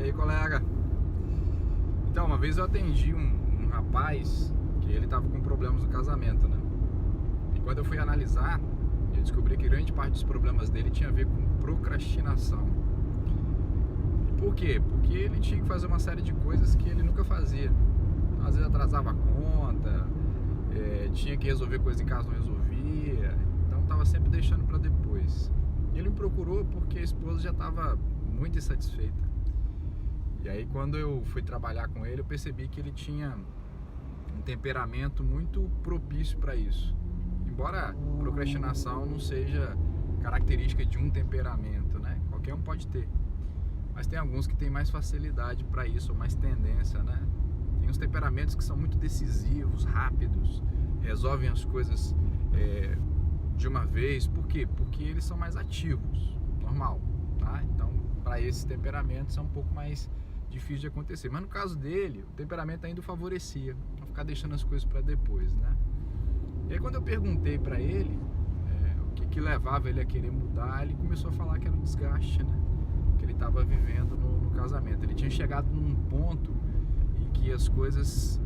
aí, colega? Então, uma vez eu atendi um rapaz que ele tava com problemas no casamento, né? E quando eu fui analisar, eu descobri que grande parte dos problemas dele tinha a ver com procrastinação. E por quê? Porque ele tinha que fazer uma série de coisas que ele nunca fazia. Às vezes atrasava a conta, tinha que resolver coisas em casa, não resolvia. Então tava sempre deixando para depois. E ele me procurou porque a esposa já estava muito insatisfeita. E aí quando eu fui trabalhar com ele, eu percebi que ele tinha um temperamento muito propício para isso. Embora procrastinação não seja característica de um temperamento, né? Qualquer um pode ter. Mas tem alguns que têm mais facilidade para isso, ou mais tendência, né? Tem uns temperamentos que são muito decisivos, rápidos, resolvem as coisas de uma vez. Por quê? Porque eles são mais ativos, normal, tá? Então, para esses temperamentos é um pouco mais difícil de acontecer. Mas no caso dele, o temperamento ainda o favorecia, não ficar deixando as coisas para depois, né? E aí quando eu perguntei para ele o que levava ele a querer mudar, ele começou a falar que era um desgaste, né? Que ele estava vivendo no casamento. Ele tinha chegado num ponto em que as coisas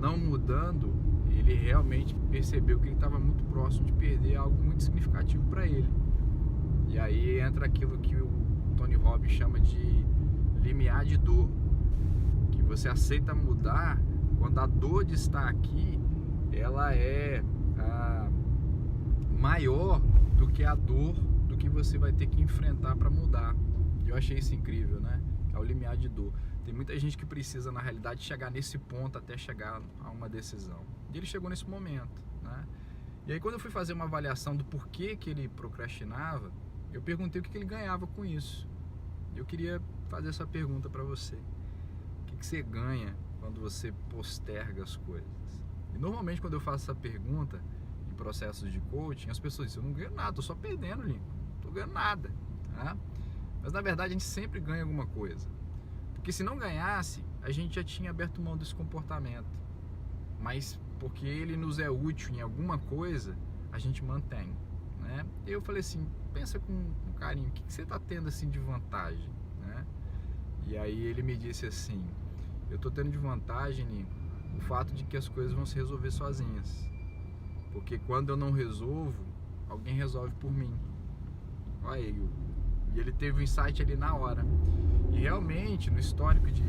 não mudando, ele realmente percebeu que ele estava muito próximo de perder algo muito significativo para ele. E aí entra aquilo que o Tony Robbins chama de limiar de dor, que você aceita mudar quando a dor de estar aqui ela é maior do que a dor do que você vai ter que enfrentar para mudar. Eu achei isso incrível, né? É o limiar de dor. Tem muita gente que precisa, na realidade, chegar nesse ponto até chegar a uma decisão. E ele chegou nesse momento, né? E aí, quando eu fui fazer uma avaliação do porquê que ele procrastinava, eu perguntei o que ele ganhava com isso. Eu queria fazer essa pergunta para você. O que você ganha quando você posterga as coisas? E normalmente, quando eu faço essa pergunta em processos de coaching, as pessoas dizem: eu não ganho nada, tô só perdendo, Lincoln. Não tô ganhando nada, tá? Mas na verdade a gente sempre ganha alguma coisa. Porque se não ganhasse, a gente já tinha aberto mão desse comportamento. Mas porque ele nos é útil em alguma coisa, a gente mantém, né? E eu falei assim: pensa com carinho, o que você está tendo assim de vantagem, né? E aí ele me disse assim: eu estou tendo de vantagem, Nico, o fato de que as coisas vão se resolver sozinhas. Porque quando eu não resolvo, alguém resolve por mim. Olha aí, e ele teve um insight ali na hora. E realmente, no histórico de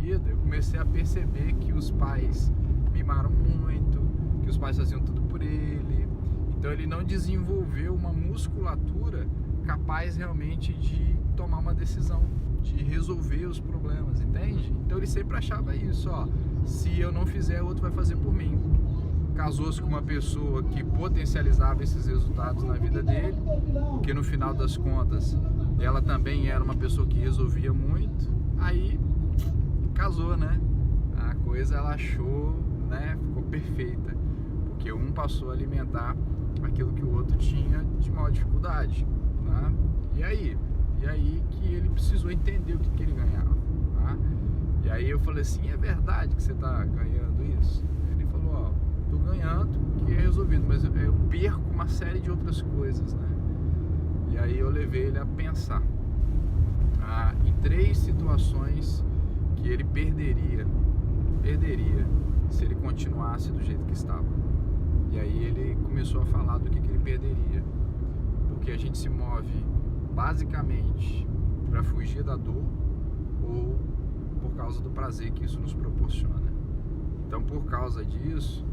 vida, eu comecei a perceber que os pais mimaram muito, que os pais faziam tudo por ele. Então ele não desenvolveu uma musculatura capaz realmente de tomar uma decisão, de resolver os problemas, entende? Então ele sempre achava isso, ó: se eu não fizer, outro vai fazer por mim. Casou-se com uma pessoa que potencializava esses resultados na vida dele, porque no final das contas ela também era uma pessoa que resolvia muito. Aí casou, né? A coisa ela achou, né? Ficou perfeita, porque um passou a alimentar aquilo que o outro tinha de maior dificuldade, né? E aí que ele precisou entender o que ele ganhava, tá? E aí eu falei assim: é verdade que você está ganhando isso? Ele falou: ó, tô ganhando, que é resolvido, mas eu perco uma série de outras coisas, né? E aí eu levei ele a pensar em 3 situações que ele perderia se ele continuasse do jeito que estava. E aí ele começou a falar do que ele perderia, porque a gente se move basicamente para fugir da dor ou por causa do prazer que isso nos proporciona. Então, por causa disso,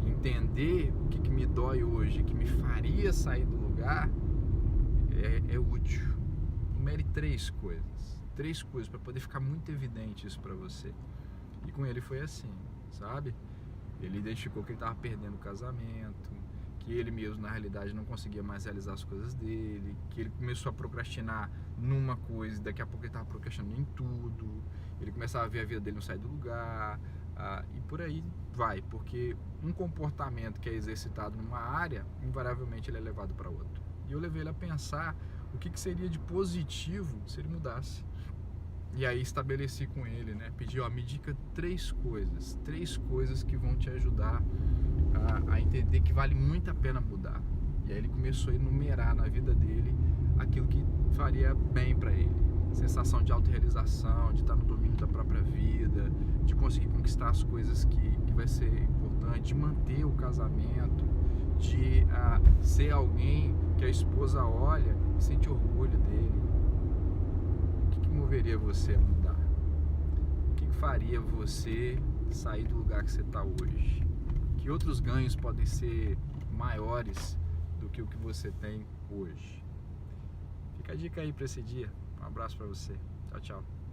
entender o que me dói hoje, que me faria sair do lugar, é útil. Numere 3 coisas para poder ficar muito evidente isso para você. E com ele foi assim, sabe? Ele identificou que ele estava perdendo o casamento, que ele mesmo na realidade não conseguia mais realizar as coisas dele, que ele começou a procrastinar numa coisa e daqui a pouco ele estava procrastinando em tudo. Ele começava a ver a vida dele não sair do lugar, e por aí vai, porque um comportamento que é exercitado numa área, invariavelmente ele é levado para outra. E eu levei ele a pensar o que seria de positivo se ele mudasse. E aí estabeleci com ele, né? Pedi: ó, me dica 3 coisas que vão te ajudar a entender que vale muito a pena mudar. E aí ele começou a enumerar na vida dele aquilo que faria bem para ele. Você sensação de autorrealização, de estar no domínio da própria vida, de conseguir conquistar as coisas que vai ser importante, de manter o casamento, de ser alguém que a esposa olha e sente orgulho dele. O que moveria você a mudar? O que faria você sair do lugar que você está hoje? Que outros ganhos podem ser maiores do que o que você tem hoje? Fica a dica aí para esse dia. Um abraço para você. Tchau, tchau.